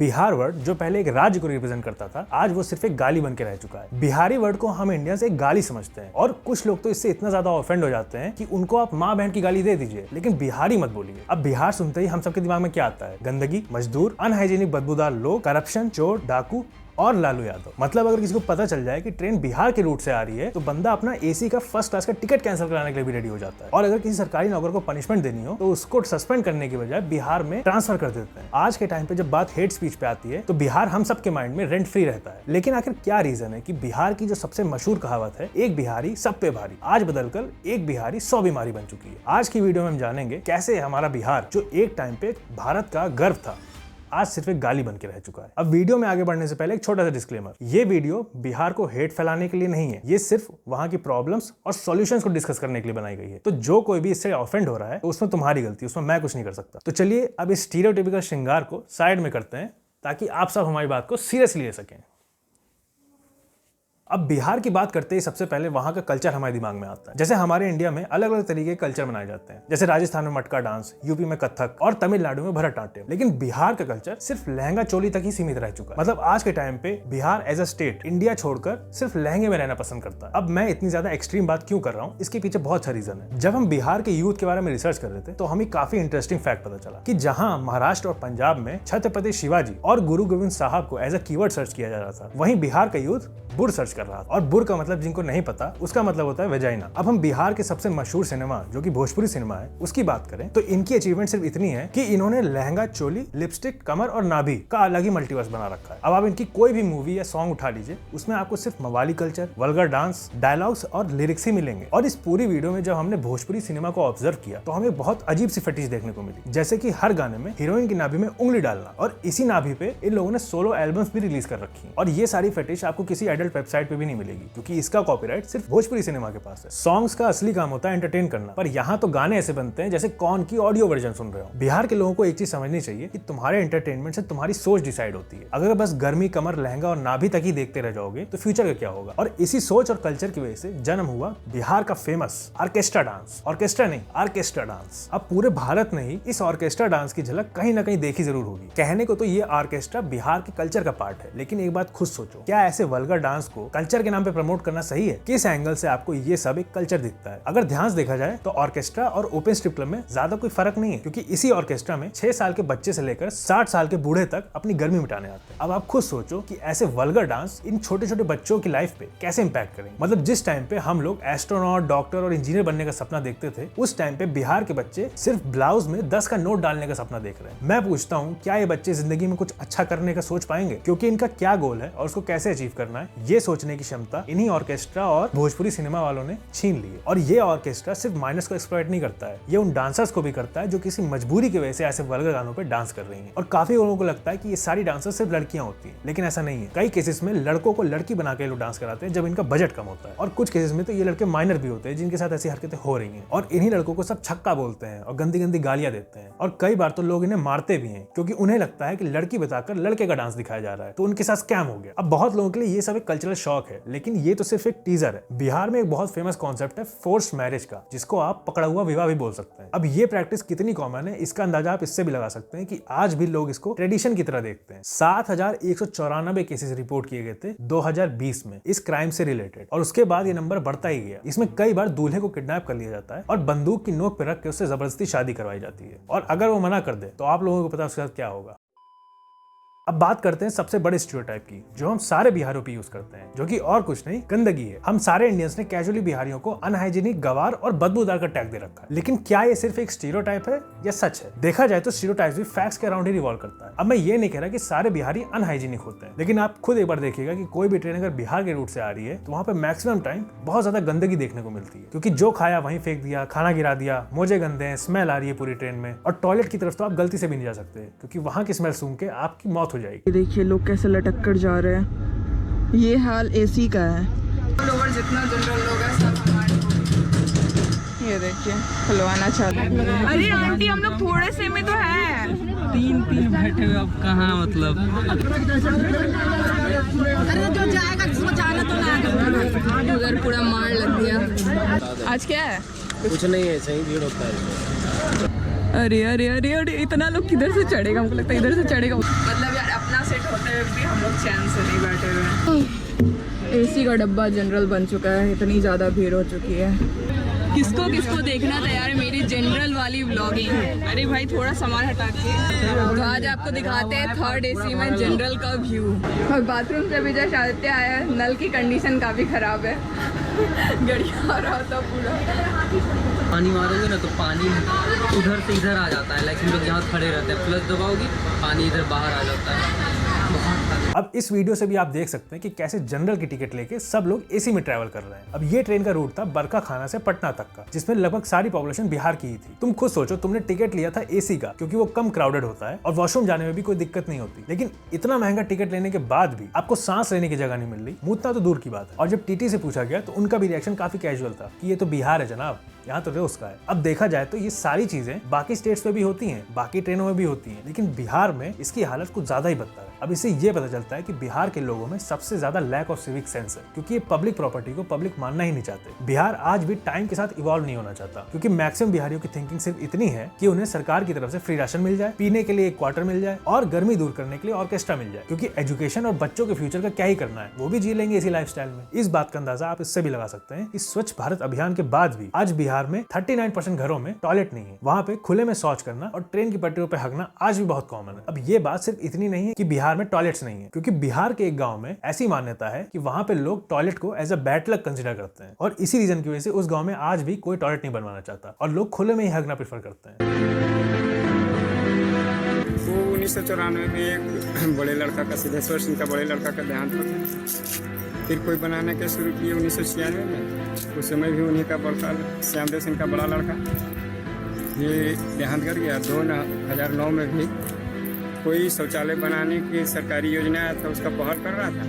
Bihar word जो पहले एक राज्य को रिप्रेजेंट करता था, आज वो सिर्फ एक गाली बन के रह चुका है। बिहारी वर्ड को हम इंडिया से एक गाली समझते हैं और कुछ लोग तो इससे इतना ज्यादा ऑफेंड हो जाते हैं कि उनको आप माँ बहन की गाली दे दीजिए, लेकिन बिहारी मत बोलिए। अब बिहार सुनते ही हम सबके दिमाग में क्या आता है? गंदगी, मजदूर, अनहाइजीनिक बदबूदार लोग, करप्शन, चोर, डाकू और लालू यादव। मतलब अगर किसी को पता चल जाए कि ट्रेन बिहार के रूट से आ रही है तो बंदा अपना एसी का फर्स्ट क्लास का टिकट कैंसिल कराने के लिए भी रेडी हो जाता है। और अगर किसी सरकारी नौकर को पनिशमेंट देनी हो तो उसको सस्पेंड करने की बजाय बिहार में ट्रांसफर कर देते हैं। आज के टाइम पे जब बात हेट स्पीच पे आती है तो बिहार हम सबके माइंड में रेंट फ्री रहता है। लेकिन आखिर क्या रीजन है कि बिहार की जो सबसे मशहूर कहावत है, एक बिहारी सब पे भारी, आज बदलकर एक बिहारी 100 बीमारी बन चुकी है। आज की वीडियो में हम जानेंगे कैसे हमारा बिहार, जो एक टाइम पे भारत का गर्व था, आज सिर्फ एक गाली बन के रह चुका है। अब वीडियो में आगे बढ़ने से पहले एक छोटा सा डिस्क्लेमर, ये वीडियो बिहार को हेट फैलाने के लिए नहीं है, ये सिर्फ वहां की प्रॉब्लम्स और सॉल्यूशंस को डिस्कस करने के लिए बनाई गई है। तो जो कोई भी इससे ऑफेंड हो रहा है तो उसमें तुम्हारी गलती, उसमें मैं कुछ नहीं कर सकता। तो चलिए अब इस स्टीरियोटाइपिकल श्रृंगार को साइड में करते हैं ताकि आप सब हमारी बात को सीरियसली ले सकें। अब बिहार की बात करते ही सबसे पहले वहां का कल्चर हमारे दिमाग में आता है। जैसे हमारे इंडिया में अलग अलग तरीके के कल्चर मनाए जाते हैं, जैसे राजस्थान में मटका डांस, यूपी में कथक और तमिलनाडु में भरतनाट्यम। लेकिन बिहार का कल्चर सिर्फ लहंगा चोली तक ही सीमित रह चुका है। मतलब आज के टाइम पे Bihar as a state India छोड़कर सिर्फ लहंगे में रहना पसंद करता है। अब मैं इतनी ज्यादा एक्सट्रीम बात क्यों कर रहा हूँ, इसके पीछे बहुत अच्छा रीजन है। जब हम बिहार के यूथ के बारे में रिसर्च कर रहे थे तो हमें काफी इंटरेस्टिंग फैक्ट पता चला कि जहां महाराष्ट्र और पंजाब में छत्रपति शिवाजी और गुरु गोविंद साहब को एज अ कीवर्ड सर्च किया जा रहा था, वहीं बिहार का यूथ बुर सर्च कर रहा था। और बुर का मतलब जिनको नहीं पता, उसका मतलब होता है वेजाइना। अब हम बिहार के सबसे मशहूर सिनेमा जो कि भोजपुरी सिनेमा है उसकी बात करें तो इनकी अचीवमेंट सिर्फ इतनी है कि इन्होंने लहंगा, चोली, लिपस्टिक, कमर और नाभि का अलग ही मल्टीवर्स बना रखा है। अब आप इनकी कोई भी मूवी या सॉन्ग उठा लीजिए, उसमें आपको सिर्फ मवाली कल्चर, वल्गर डांस, डायलॉग्स और लिरिक्स ही मिलेंगे। और इस पूरी वीडियो में जब हमने भोजपुरी सिनेमा को ऑब्जर्व किया तो हमें बहुत अजीब सी फटीज देखने को मिली, जैसे कि हर गाने में हीरोइन की नाभि में उंगली डालना, और इसी नाभि पे इन लोगों ने सोलो एल्बम्स भी रिलीज कर रखी है। और ये सारी फटिश आपको किसी एडल्ट वेबसाइट पे भी नहीं मिलेगी, क्योंकि इसका कॉपीराइट सिर्फ भोजपुरी सिनेमा के पास है। सॉन्ग्स का असली काम होता है एंटरटेन करना, पर यहाँ तो गाने ऐसे बनते हैं जैसे कौन की ऑडियो वर्जन सुन रहे हो। बिहार के लोगों को एक चीज समझनी चाहिए कि तुम्हारे एंटरटेनमेंट से तुम्हारी सोच डिसाइड होती है। अगर बस गर्मी, कमर, लहंगा और नाभि तक ही देखते रह जाओगे तो फ्यूचर का क्या होगा। और इसी सोच और कल्चर की वजह से जन्म हुआ बिहार का फेमस ऑर्केस्ट्रा डांस। ऑर्केस्ट्रा नहीं, ऑर्केस्ट्रा डांस। अब पूरे भारत में ही इस ऑर्केस्ट्रा डांस की झलक कहीं ना कहीं देखी जरूर होगी। कहने को तो ये ऑर्केस्ट्रा बिहार के कल्चर का पार्ट है, लेकिन एक बात खुद सोचो, क्या ऐसे वल्गर डांस को कल्चर के नाम पे प्रमोट करना सही है? किस एंगल से आपको ये सब एक कल्चर दिखता है? अगर ध्यान से देखा जाए तो ऑर्केस्ट्रा और ओपन स्ट्रिप क्लब में ज्यादा कोई फर्क नहीं है, क्योंकि इसी ऑर्केस्ट्रा में 6 साल के बच्चे से लेकर 60 साल के बूढ़े तक अपनी गर्मी मिटाने आते हैं। अब आप खुद सोचो कि ऐसे वल्गर डांस इन छोटे छोटे बच्चों की लाइफ पे कैसे इंपैक्ट करेंगे। मतलब जिस टाइम पे हम लोग एस्ट्रोनॉट, डॉक्टर और इंजीनियर बनने का सपना देखते थे, उस टाइम पे बिहार के बच्चे सिर्फ ब्लाउज में 10 का नोट डालने का सपना देख रहे हैं। मैं पूछता हूँ, क्या ये बच्चे जिंदगी में कुछ अच्छा करने का सोच पाएंगे? क्योंकि इनका क्या गोल है और उसको कैसे अचीव करना है, ये सोचने की क्षमता इन्हीं ऑर्केस्ट्रा और भोजपुरी सिनेमा वालों ने छीन ली है। और ये ऑर्केस्ट्रा सिर्फ माइनस को एक्सप्लॉइट नहीं करता है, ये उन डांसर्स को भी करता है जो किसी मजबूरी की वजह से ऐसे वल्गर गानों पे डांस कर रही हैं। और काफी लोगों को लगता है कि ये सारी डांसर्स सिर्फ लड़कियां होती हैं, लेकिन ऐसा नहीं है। कई केसेस में लड़कों को लड़की बना के लोग डांस कराते हैं जब इनका बजट कम होता है, और कुछ केसेस में तो ये लड़के माइनर भी होते हैं जिनके साथ ऐसी हरकतें हो रही हैं। और इन्हीं लड़कों को सब छक्का बोलते हैं और गंदी गंदी गालियां देते हैं, और कई बार तो लोग इन्हें मारते भी हैं, क्योंकि उन्हें लगता है कि लड़की बताकर लड़के का डांस दिखाया जा रहा है तो उनके साथ स्कैम हो गया। अब बहुत लोगों के लिए ये सब एक कल्चरल शॉक है, लेकिन ये तो सिर्फ एक टीजर है। बिहार में एक बहुत फेमस कॉन्सेप्ट है फोर्स्ड मैरिज का, जिसको आप पकड़ा हुआ विवाह भी बोल सकते हैं। अब ये प्रैक्टिस कितनी कॉमन है इसका अंदाजा आप इससे भी लगा सकते हैं कि आज भी लोग इसको ट्रेडिशन की तरह देखते हैं। 7194 केसेस रिपोर्ट किए गए थे 2020 में इस क्राइम से रिलेटेड, और उसके बाद ये नंबर बढ़ता ही गया। इसमें कई बार दूल्हे को किडनैप कर लिया जाता है और बंदूक की नोक पर रख के उससे जबरदस्ती शादी करवाई जाती है, और अगर वो मना कर दे तो आप लोगों को पता उसके साथ क्या होगा। अब बात करते हैं सबसे बड़े स्टीरियोटाइप की, जो हम सारे बिहारियों पे यूज करते हैं, जो कि और कुछ नहीं, गंदगी है। हम सारे इंडियंस ने कैजुअली बिहारियों को अनहाइजीनिक, गवार और बदबूदार का टैग दे रखा है। लेकिन क्या ये सिर्फ एक स्टीरियोटाइप है या सच है? देखा जाए तो स्टीरियोटाइप भी फैक्ट्स के अराउंड ही रिवॉल्व करता है। अब मैं ये नहीं कह रहा कि सारे बिहारी अनहाइजीनिक होते हैं, लेकिन आप खुद एक बार देखिएगा कि कोई भी ट्रेन अगर बिहार के रूट से आ रही है तो वहाँ पे मैक्सिमम टाइम बहुत ज्यादा गंदगी देखने को मिलती है, क्योंकि जो खाया वहीं फेंक दिया, खाना गिरा दिया, मोजे गंदे हैं, स्मेल आ रही है पूरी ट्रेन में, और टॉयलेट की तरफ तो आप गलती से भी नहीं जा सकते, क्योंकि वहाँ की स्मेल सूंघ के आपकी मौत हो जाएगी। देखिए लोग कैसे लटक कर जा रहे हैं, ये हाल एसी का है। लोग जितना जनरल लोग हैं सब हमारे, ये देखिए खुलवाना चाहते हैं। अरे आंटी हम लोग थोड़े से में तो है, तीन बैठे हुए, अब कहाँ मतलब। अरे जो जाएगा जिसको जाना तो ना, उधर पूरा मार लग गया। आज क्या है? कुछ नहीं है, सही भीड़ होता है। अरे अरे अरे अरे इतना लोग किधर से चढ़ेगा? हमको लगता है इधर से चढ़ेगा। मतलब यार अपना में भी हम लोग चैन से नहीं बैठे हुए हैं। एसी का डब्बा जनरल बन चुका है, इतनी ज़्यादा भीड़ हो चुकी है। किसको किसको देखना तैयार है मेरी जनरल वाली व्लॉगिंग? अरे भाई थोड़ा सामान हटा के, तो आज आपको दिखाते हैं थर्ड एसी में जनरल का व्यू। और बाथरूम से भी जब आदित्य आया, नल की कंडीशन काफ़ी ख़राब है, गड़िया आ रहा था पूरा। पानी मारोगे ना तो पानी उधर से इधर आ जाता है, लाइक हम लोग जहाँ खड़े रहते हैं प्लस दबाओगी पानी इधर बाहर आ जाता है। अब इस वीडियो से भी आप देख सकते हैं कि कैसे जनरल की टिकट लेके सब लोग एसी में ट्रैवल कर रहे हैं। अब ये ट्रेन का रूट था बरका खाना से पटना तक का, जिसमें लगभग सारी पॉपुलेशन बिहार की ही थी। तुम खुद सोचो, तुमने टिकट लिया था एसी का क्योंकि वो कम क्राउडेड होता है और वॉशरूम जाने में भी कोई दिक्कत नहीं होती, लेकिन इतना महंगा टिकट लेने के बाद भी आपको सांस लेने की जगह नहीं मिल रही, मुतना तो दूर की बात है। और जब टीटी से पूछा गया तो उनका भी रिएक्शन काफी कैजुअल था कि ये तो बिहार है जनाब, यहाँ तो उसका है। अब देखा जाए तो ये सारी चीजें बाकी स्टेट्स में भी होती हैं, बाकी ट्रेनों में भी होती हैं, लेकिन बिहार में इसकी हालत कुछ ज्यादा ही बदतर है। अब इससे ये पता चलता है कि बिहार के लोगों में सबसे ज्यादा लैक ऑफ सिविक सेंस है, क्योंकि ये पब्लिक प्रॉपर्टी को पब्लिक मानना ही नहीं चाहते। बिहार आज भी टाइम के साथ इवॉल्व नहीं होना चाहता, क्योंकि मैक्सिमम बिहारियों की थिंकिंग सिर्फ इतनी है कि उन्हें सरकार की तरफ से फ्री राशन मिल जाए, पीने के लिए एक क्वार्टर मिल जाए और गर्मी दूर करने के लिए ऑर्केस्ट्रा मिल जाए, क्योंकि एजुकेशन और बच्चों के फ्यूचर का क्या ही करना है, वो भी जी लेंगे इसी लाइफस्टाइल में। इस बात का अंदाजा आप इससे भी लगा सकते हैं कि स्वच्छ भारत अभियान के बाद भी आज बिहार में 39% घरों में टॉयलेट नहीं है। वहाँ पे खुले में शौच करना और ट्रेन की पटरियों पे हगना आज भी बहुत कॉमन है। अब ये बात सिर्फ इतनी नहीं है कि बिहार में टॉयलेट्स नहीं है, क्योंकि बिहार के एक गांव में ऐसी मान्यता है कि वहाँ पे लोग टॉयलेट को as a bad luck consider करते हैं, और इसी रीजन की वजह से उस गांव में आज भी कोई टॉयलेट नहीं बनवाना चाहता और लोग खुले में ही हगना प्रेफर करते हैं। वो 1994 में एक बड़े लड़का का, सिद्धेश्वर सिंह का बड़े लड़का का देहांत हो गया। फिर कोई बनाने के शुरू किए 1996 में। उस समय भी उन्हीं का बड़का श्यामदेव सिंह का बड़ा लड़का ये देहांत कर गया। 2009 में भी कोई शौचालय बनाने की सरकारी योजना आया था, उसका पहल कर रहा था,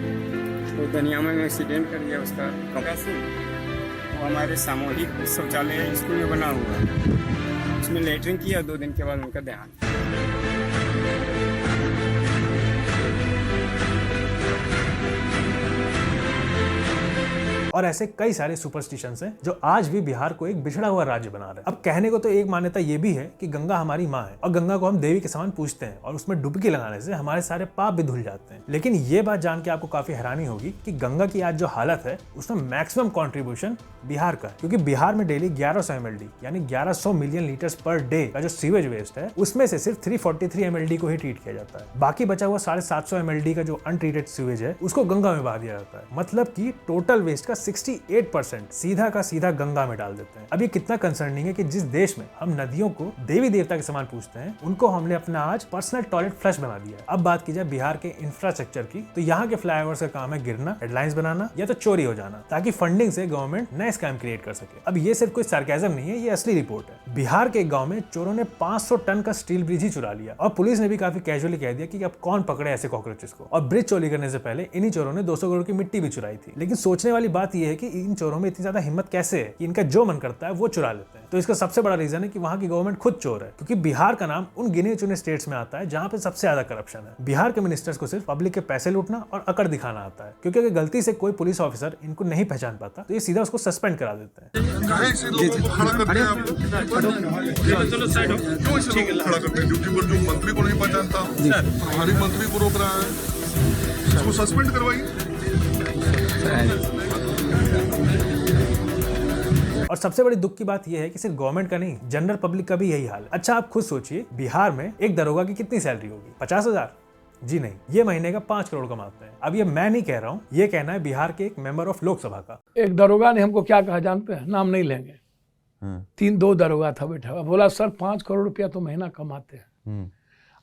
तो दनियामा में एक्सीडेंट कर गया उसका कपड़ा से। वो हमारे सामूहिक शौचालय स्कूल में बना हुआ, उसमें लेटरिन किया, 2 दिन के बाद उनका देहांत। और ऐसे कई सारे सुपरस्टिशंस हैं जो आज भी बिहार को एक बिछड़ा हुआ राज्य बना रहे हैं। अब कहने को तो एक मान्यता ये भी है कि गंगा हमारी माँ है और गंगा को हम देवी के समान पूजते हैं और उसमें डुबकी लगाने से हमारे सारे पाप भी धुल जाते हैं। लेकिन ये बात जान के आपको काफी हैरानी होगी कि गंगा की आज जो हालत है उसमें मैक्सिमम कॉन्ट्रीब्यूशन बिहार का है, क्योंकि बिहार में डेली 1100 mld यानी 1100 मिलियन लीटर्स पर डे का जो सीवेज वेस्ट है उसमें से सिर्फ 343 mld को ही ट्रीट किया जाता है। बाकी बचा हुआ 750 mld का जो अनट्रीटेड सीवेज है उसको गंगा में बहा दिया जाता है। मतलब कि टोटल वेस्ट का 68% सीधा का सीधा गंगा में डाल देते हैं। अब ये कितना कंसर्निंग है कि जिस देश में हम नदियों को देवी देवता के समान पूजते हैं, उनको हमने अपना आज पर्सनल टॉयलेट फ्लश बना दिया है। अब बात की जाए बिहार के इंफ्रास्ट्रक्चर की, तो यहाँ के फ्लाईओवर्स का काम है गिरना, हेडलाइंस बनाना या तो चोरी हो जाना, ताकि फंडिंग से गवर्नमेंट नए स्कैम क्रिएट कर सके। अब ये सिर्फ कोई सार्केज्म नहीं है, ये असली रिपोर्ट है। बिहार के गाँव में चोरों ने 500 टन का स्टील ब्रिज ही चुरा लिया और पुलिस ने भी काफी कैजुअली कह दिया कि अब कौन पकड़े ऐसे कॉकरोचेस को। और ब्रिज चोरी करने से पहले इन्हीं चोरों ने 200 करोड़ की मिट्टी भी चुराई थी। लेकिन सोचने वाली बात यह है कि इन चोरों में इतनी ज्यादा हिम्मत कैसे है कि इनका जो मन करता है वो चुरा लेते हैं। तो इसका सबसे बड़ा रीजन है कि वहाँ की गवर्नमेंट खुद चोर है, क्योंकि बिहार का नाम उन गिने चुने स्टेट्स में आता है जहाँ पे सबसे ज्यादा करप्शन है। बिहार के मिनिस्टर्स को सिर्फ पब्लिक के पैसे लूटना और अकड़ दिखाना आता है, क्योंकि अगर गलती से कोई पुलिस ऑफिसर इनको नहीं पहचान पाता तो ये सीधा उसको सस्पेंड करा देते हैं। मंत्री को नहीं पहचानता, हमारी मंत्री को रोक रहा है, इसको सस्पेंड करवाइए। और सबसे बड़ी दुख की बात यह है कि सिर्फ गवर्नमेंट का नहीं, जनरल पब्लिक का भी यही हाल है। अच्छा, आप खुद सोचिए, बिहार में एक दरोगा की कितनी सैलरी होगी? 50,000? जी नहीं, ये महीने का 5 करोड़ कमाते हैं। अब ये मैं नहीं कह रहा हूँ, ये कहना है बिहार के एक मेंबर ऑफ लोकसभा का। एक दरोगा ने हमको क्या कहा जानते हैं? नाम नहीं लेंगे। 2 दरोगा था बैठा हुआ, बोला सर 5 करोड़ रुपया तो महीना कमाते हैं,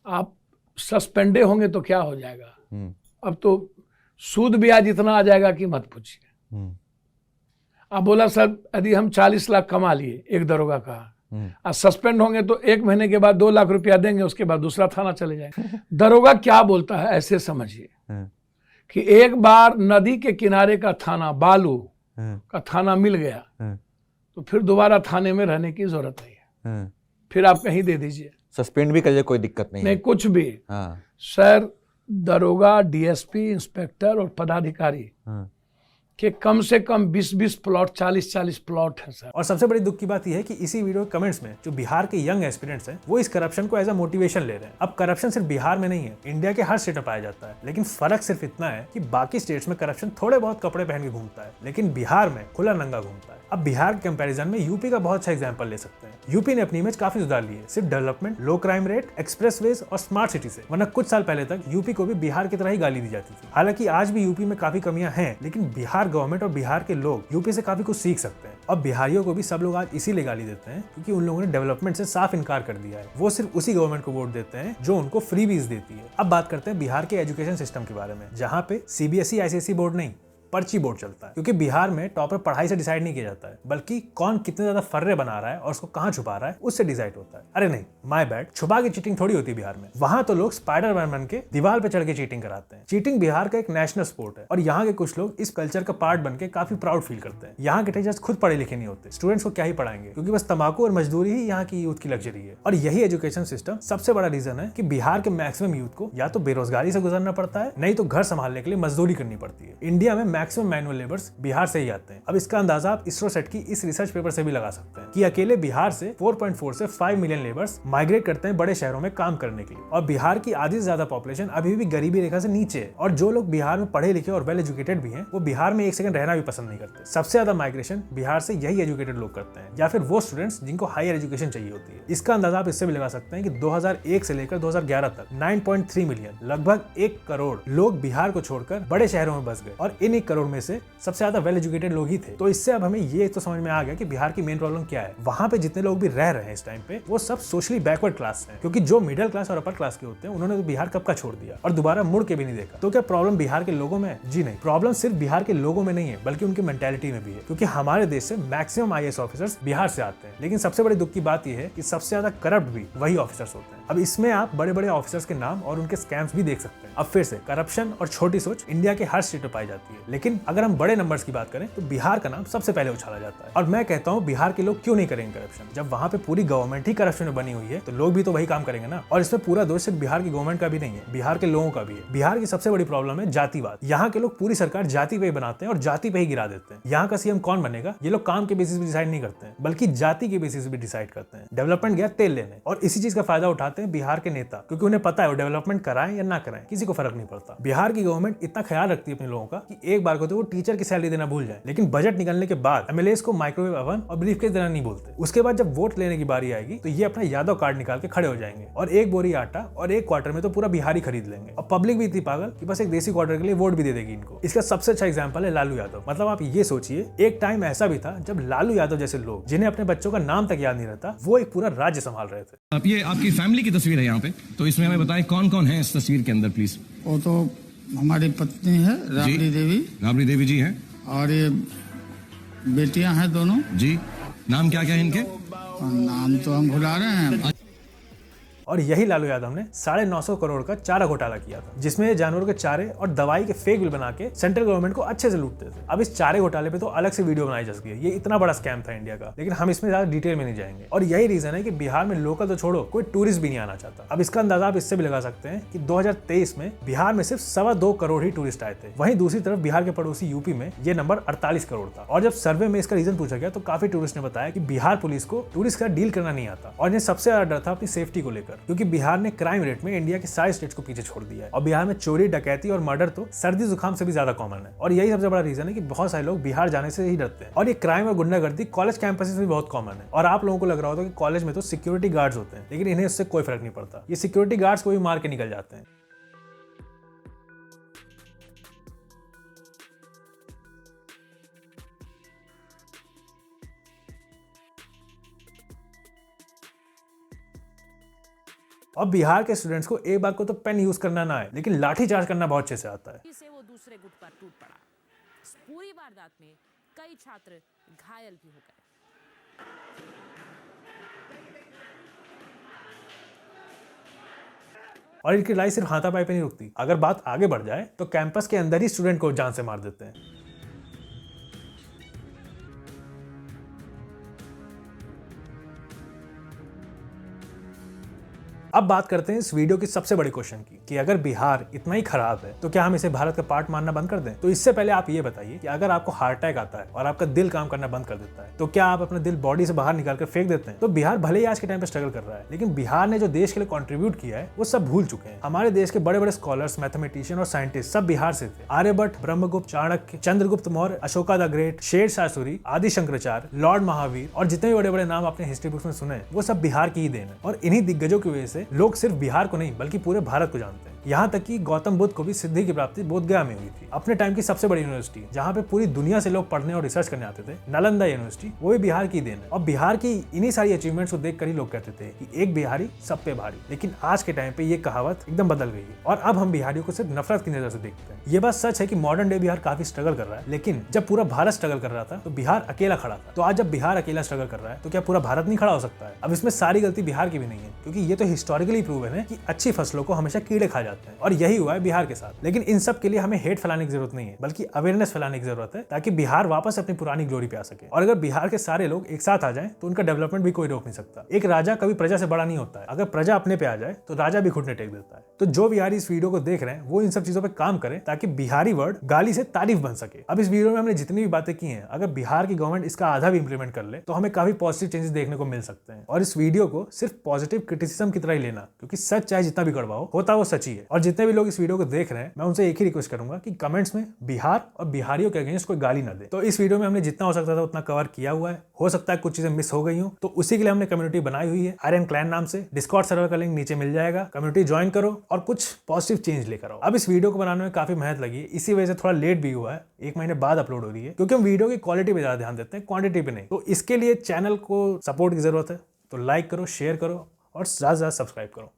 आप सस्पेंडे होंगे तो क्या हो जाएगा? अब तो सूद ब्याज इतना आ जाएगा कि मत पूछिए। अब बोला सर यदि हम 40 लाख कमा लिए, एक दरोगा कहा, और सस्पेंड होंगे तो 1 महीने के बाद 2 लाख रुपया देंगे, उसके बाद दूसरा थाना चले जाएंगे। दरोगा क्या बोलता है ऐसे समझिए कि एक बार नदी के किनारे का थाना, बालू का थाना मिल गया तो फिर दोबारा थाने में रहने की जरूरत नहीं है, फिर आप कहीं दे दीजिए, सस्पेंड भी करिए, कोई दिक्कत नहीं कुछ भी। सर दरोगा, डीएसपी, इंस्पेक्टर और पदाधिकारी कि कम से कम 20-20 प्लॉट, 40-40 प्लॉट है सर। और सबसे बड़ी दुख की बात यह है कि इसी वीडियो के कमेंट्स में जो बिहार के यंग एस्पिरेंट्स हैं वो इस करप्शन को एज अ मोटिवेशन ले रहे हैं। अब करप्शन सिर्फ बिहार में नहीं है, इंडिया के हर स्टेट में पाया जाता है, लेकिन फर्क सिर्फ इतना है कि बाकी स्टेट्स में करप्शन थोड़े बहुत कपड़े पहन के घूमता है, लेकिन बिहार में खुला नंगा घूमता है। अब बिहार के कंपैरिजन में यूपी का बहुत अच्छा एग्जांपल ले सकते हैं। यूपी ने अपनी इमेज काफी सुधार ली है, सिर्फ डेवलपमेंट, लो क्राइम रेट, एक्सप्रेसवेज और स्मार्ट सिटी से। वरना कुछ साल पहले तक यूपी को भी बिहार की तरह ही गाली दी जाती थी। हालांकि आज भी यूपी में काफी कमियां हैं, लेकिन बिहार गवर्नमेंट और बिहार के लोग यूपी से काफी कुछ सीख सकते हैं। अब बिहारियों को भी सब लोग आज इसीलिए गाली देते हैं क्योंकि उन लोगों ने डेवलपमेंट से साफ इनकार कर दिया है। वो सिर्फ उसी गवर्नमेंट को वोट देते हैं जो उनको फ्रीबीज देती है। अब बात करते हैं बिहार के एजुकेशन सिस्टम के बारे में, जहाँ पे सीबीएसई ICSE बोर्ड नहीं, पर्ची बोर्ड चलता है। क्योंकि बिहार में टॉपर पढ़ाई से डिसाइड नहीं किया जाता है, बल्कि कौन कितने ज्यादा फर्रे बना रहा है और उसको कहाँ छुपा रहा है उससे डिसाइड होता है। अरे नहीं, माय बैड, छुपा के चीटिंग थोड़ी होती है बिहार में। वहां तो लोग स्पाइडरमैन बन के दीवार पे चढ़ के चीटिंग कराते हैं। चीटिंग बिहार का एक नेशनल स्पोर्ट है और यहाँ के कुछ लोग इस कल्चर का पार्ट बन के काफी प्राउड फील करते हैं। यहाँ के टीचर्स खुद पढ़े लिखे नहीं होते, स्टूडेंट्स को क्या ही पढ़ाएंगे, क्योंकि बस तंबाकू और मजदूरी ही यहाँ की यूथ की लग्जरी है। और यही एजुकेशन सिस्टम सबसे बड़ा रीजन है कि बिहार के मैक्सिमम यूथ को या तो बेरोजगारी से गुजरना पड़ता है, नहीं तो घर संभालने के लिए मजदूरी करनी पड़ती है। इंडिया में मैक्सिमम मैनुअल लेबर बिहार से ही आते हैं। अब इसका अंदाजा आप इसरो सेट की इस रिसर्च पेपर से भी लगा सकते हैं कि अकेले बिहार से 4.4 से 5 मिलियन लेबर्स माइग्रेट करते हैं बड़े शहरों में काम करने के लिए। और बिहार की आधी से ज्यादा पॉपुलेशन अभी भी गरीबी रेखा से नीचे है। और जो लोग बिहार में पढ़े लिखे और वेल एजुकेटेड भी हैं, वो बिहार में एक सेकंड रहना भी पसंद नहीं करते। सबसे ज्यादा माइग्रेशन बिहार से यही एजुकेटेड लोग करते हैं, या फिर वो स्टूडेंट्स जिनको हायर एजुकेशन चाहिए होती है। इसका अंदाजा आप इससे भी लगा सकते हैं कि 2001 से लेकर 2011 तक 9.3 मिलियन, लगभग 1 करोड़ लोग बिहार को छोड़कर बड़े शहरों में बस गए। और इन 1 करोड़ में से सबसे ज्यादा वेल एजुकेटेड लोग ही थे। तो इससे अब हमें ये तो समझ में आ गया कि बिहार की मेन प्रॉब्लम क्या है। वहां पे जितने लोग भी रह रहे हैं इस टाइम पे, वो सब सोशली बैकवर्ड क्लास हैं, क्योंकि जो मिडिल क्लास और अपर क्लास के होते हैं उन्होंने तो बिहार कब का छोड़ दिया और दोबारा मुड़ के भी नहीं देखा। तो क्या प्रॉब्लम बिहार के लोगों में है? जी नहीं, प्रॉब्लम सिर्फ बिहार के लोगों में नहीं है, बल्कि उनकी मेंटालिटी में भी है। क्योंकि हमारे देश से मैक्सिमम IAS ऑफिसर्स बिहार से आते हैं, लेकिन सबसे बड़ी दुख की बात यह है कि सबसे ज्यादा करप्ट भी वही ऑफिसर्स होते हैं। अब इसमें आप बड़े बड़े ऑफिसर्स के नाम और उनके स्कैम्स भी देख सकते हैं। अब फिर से करप्शन और छोटी सोच इंडिया के हर स्टेट में पाई जाती है, लेकिन अगर हम बड़े नंबर्स की बात करें तो बिहार का नाम सबसे पहले उछाला जाता है। और मैं कहता हूँ बिहार के लोग क्यों नहीं करेंगे करप्शन? जब वहाँ पे पूरी गवर्नमेंट ही करप्शन में बनी हुई है तो लोग भी तो वही काम करेंगे ना। और इसमें पूरा दोष सिर्फ बिहार की गवर्नमेंट का भी नहीं है, बिहार के लोगों का भी है। बिहार की सबसे बड़ी प्रॉब्लम है जातिवाद। यहाँ के लोग पूरी सरकार जाति पे ही बनाते हैं और जाति पे ही गिरा देते हैं। यहाँ का CM कौन बनेगा ये लोग काम के बेसिस पे डिसाइड नहीं करते हैं, बल्कि जाति के बेसिस पे डिसाइड करते हैं। डेवलपमेंट गया तेल लेने और इसी चीज का फायदा उठाते हैं बिहार के नेता, क्योंकि उन्हें पता है वो डेवलपमेंट कराएं या ना कराएं किसी को फर्क नहीं पड़ता। बिहार की गवर्नमेंट इतना ख्याल रखती है अपने लोगों का कि एक बार को तो वो टीचर की सैलरी देना भूल जाए, लेकिन बजट निकलने के बाद MLAs को माइक्रोवेव ओवन और ब्रीफकेस देना नहीं बोलते। उसके बाद जब वोट लेने की बारी आएगी तो ये अपना यादव कार्ड निकाल के खड़े हो जाएंगे और एक बोरी आटा और एक क्वार्टर में तो पूरा बिहारी खरीद लेंगे। और पब्लिक भी इतनी पागल कि बस एक देसी क्वार्टर के लिए वोट भी दे देगी इनको। इसका सबसे अच्छा एग्जांपल है लालू यादव। मतलब आप ये सोचिए, एक टाइम ऐसा भी था जब लालू यादव जैसे लोग, जिन्हें अपने बच्चों का नाम तक याद नहीं रहता, वो एक पूरा राज्य संभाल रहे थे। आप ये आपकी फैमिली की तस्वीर है यहाँ पे, तो इसमें हमें बताएं कौन कौन है इस तस्वीर के अंदर प्लीज। वो तो हमारी पत्नी है राबड़ी देवी जी हैं, और ये बेटियां हैं दोनों जी। नाम क्या क्या है इनके? नाम तो हम भुला रहे हैं। और यही लालू यादव ने 950 करोड़ का चारा घोटाला किया था, जिसमें जानवरों के चारे और दवाई के फेक बिल बना के सेंट्रल गवर्नमेंट को अच्छे से लूटते थे। अब इस चारे घोटाले पे तो अलग से वीडियो बनाई जा सकती है, ये इतना बड़ा स्कैम था इंडिया का, लेकिन हम इसमें ज्यादा डिटेल में नहीं जाएंगे। और यही रीजन है कि बिहार में लोकल तो छोड़ो, कोई टूरिस्ट भी नहीं आना चाहता। अब इसका अंदाजा आप इससे भी लगा सकते हैं कि 2023 में बिहार में सिर्फ 2.25 करोड़ ही टूरिस्ट आए थे। वहीं दूसरी तरफ बिहार के पड़ोसी यूपी में ये नंबर 48 करोड़ था। और जब सर्वे में इसका रीजन पूछा गया तो काफी टूरिस्ट ने बताया कि बिहार पुलिस को टूरिस्ट का डील करना नहीं आता, और इन्हें सबसे ज्यादा डर था अपनी सेफ्टी को लेकर, क्योंकि बिहार ने क्राइम रेट में इंडिया के सारे स्टेट्स को पीछे छोड़ दिया है। और बिहार में चोरी, डकैती और मर्डर तो सर्दी जुकाम से भी ज्यादा कॉमन है। और यही सबसे बड़ा रीजन है कि बहुत सारे लोग बिहार जाने से ही डरते हैं। और ये क्राइम और गुंडागर्दी कॉलेज कैंपसेस में बहुत कॉमन है। और आप लोगों को लग रहा होगा कि कॉलेज में तो सिक्योरिटी गार्ड्स होते हैं, लेकिन इन्हें उससे कोई फर्क नहीं पड़ता। ये सिक्योरिटी गार्ड्स को भी मार के निकल जाते हैं। अब बिहार के स्टूडेंट्स को एक बार को तो पेन यूज करना ना आए, लेकिन लाठी चार्ज करना बहुत अच्छे से आता है। से वो दूसरे गुट पर टूट पड़ा। इस पूरी वारदात में कई छात्र घायल भी हो गए। और इनकी लड़ाई सिर्फ हाथापाई पे नहीं रुकती। अगर बात आगे बढ़ जाए तो कैंपस के अंदर ही स्टूडेंट को जान से मार देते हैं। अब बात करते हैं इस वीडियो की सबसे बड़ी क्वेश्चन की कि अगर बिहार इतना ही खराब है तो क्या हम इसे भारत का पार्ट मानना बंद कर दें? तो इससे पहले आप ये बताइए कि अगर आपको हार्ट अटैक आता है और आपका दिल काम करना बंद कर देता है तो क्या आप अपना दिल बॉडी से बाहर निकाल कर फेंक देते हैं? तो बिहार भले ही आज के टाइम पे स्ट्रगल कर रहा है, लेकिन बिहार ने जो देश के लिए कंट्रीब्यूट किया है वो सब भूल चुके हैं। हमारे देश के बड़े बड़े स्कॉलर्स, मैथमेटिशियन और साइंटिस्ट सब बिहार से थे। आर्यभट्ट, ब्रह्मगुप्त, चाणक्य, चंद्रगुप्त मौर्य, अशोका द ग्रेट, शेरशाह सूरी, आदि शंकराचार्य, लॉर्ड महावीर और जितने भी बड़े बड़े नाम आपने हिस्ट्री बुक्स में सुने वो सब बिहार की ही देन है। और इन्हीं दिग्गजों की वजह से लोग सिर्फ बिहार को नहीं बल्कि पूरे भारत को जानते हैं। यहाँ तक कि गौतम बुद्ध को भी सिद्धि की प्राप्ति बोधगया में हुई थी। अपने टाइम की सबसे बड़ी यूनिवर्सिटी जहाँ पे पूरी दुनिया से लोग पढ़ने और रिसर्च करने आते थे, नालंदा यूनिवर्सिटी, वो भी बिहार की देन है। और बिहार की इन्हीं सारी अचीवमेंट्स को देखकर ही लोग कहते थे कि एक बिहारी सब पे भारी। लेकिन आज के टाइम पे ये कहावत एकदम बदल गई है और अब हम बिहारियों को सिर्फ नफरत की नजर से देखते हैं। ये बात सच है कि मॉडर्न डे बिहार काफी स्ट्रगल कर रहा है, लेकिन जब पूरा भारत स्ट्रगल कर रहा था तो बिहार अकेला खड़ा था। तो आज जब बिहार अकेला स्ट्रगल कर रहा है तो क्या पूरा भारत नहीं खड़ा हो सकता है? अब इसमें सारी गलती बिहार की भी नहीं है, क्योंकि ये तो हिस्टोरिकली प्रूवन है कि अच्छी फसलों को हमेशा कीड़े खा जाते हैं और यही हुआ है बिहार के साथ। लेकिन इन सब के लिए हमें हेट फैलाने की जरूरत नहीं है, बल्कि अवेयरनेस फैलाने की जरूरत है, ताकि बिहार वापस अपनी पुरानी ग्लोरी पे आ सके। और अगर बिहार के सारे लोग एक साथ आ जाएं तो उनका डेवलपमेंट भी कोई रोक नहीं सकता। एक राजा कभी प्रजा से बड़ा नहीं होता है, अगर प्रजा अपने पे आ जाए तो राजा भी घुटने टेक देता है। तो जो बिहारी इस वीडियो को देख रहे हैं वो इन सब चीजों पे काम करें ताकि बिहारी वर्ड गाली से तारीफ बन सके। अब इस वीडियो में हमने जितनी भी बातें की हैं, अगर बिहार की गवर्नमेंट इसका आधा भी इंप्लीमेंट कर ले तो हमें काफी पॉजिटिव चेंजेस देखने को मिल सकते हैं। और इस वीडियो को सिर्फ पॉजिटिव क्रिटिसिज्म की तरह ही लेना, क्योंकि सच चाहे जितना भी कड़वा हो, होता वो सच ही है। और जितने भी लोग इस वीडियो को देख रहे हैं मैं उनसे एक ही रिक्वेस्ट करूंगा कि कमेंट्स में बिहार और बिहारियों के अगेंस्ट कोई गाली ना दे। तो इस वीडियो में हमने जितना हो सकता था उतना कवर किया हुआ है। हो सकता है कुछ चीजें मिस हो गई हो, तो उसी के लिए हमने कम्युनिटी बनाई हुई है आर्यन क्लैन नाम से। डिस्कॉर्ड सर्वर का लिंक नीचे मिल जाएगा, कम्युनिटी ज्वाइन करो और कुछ पॉजिटिव चेंज लेकर आओ। अब इस वीडियो को बनाने में काफी मेहनत लगी है, इसी वजह से थोड़ा लेट भी हुआ है, 1 महीने बाद अपलोड हो रही है, क्योंकि हम वीडियो की क्वालिटी पे ज्यादा ध्यान देते हैं, क्वांटिटी पे नहीं। तो इसके लिए चैनल को सपोर्ट की जरूरत है, तो लाइक करो, शेयर करो और ज्यादा से ज्यादा सब्सक्राइब करो।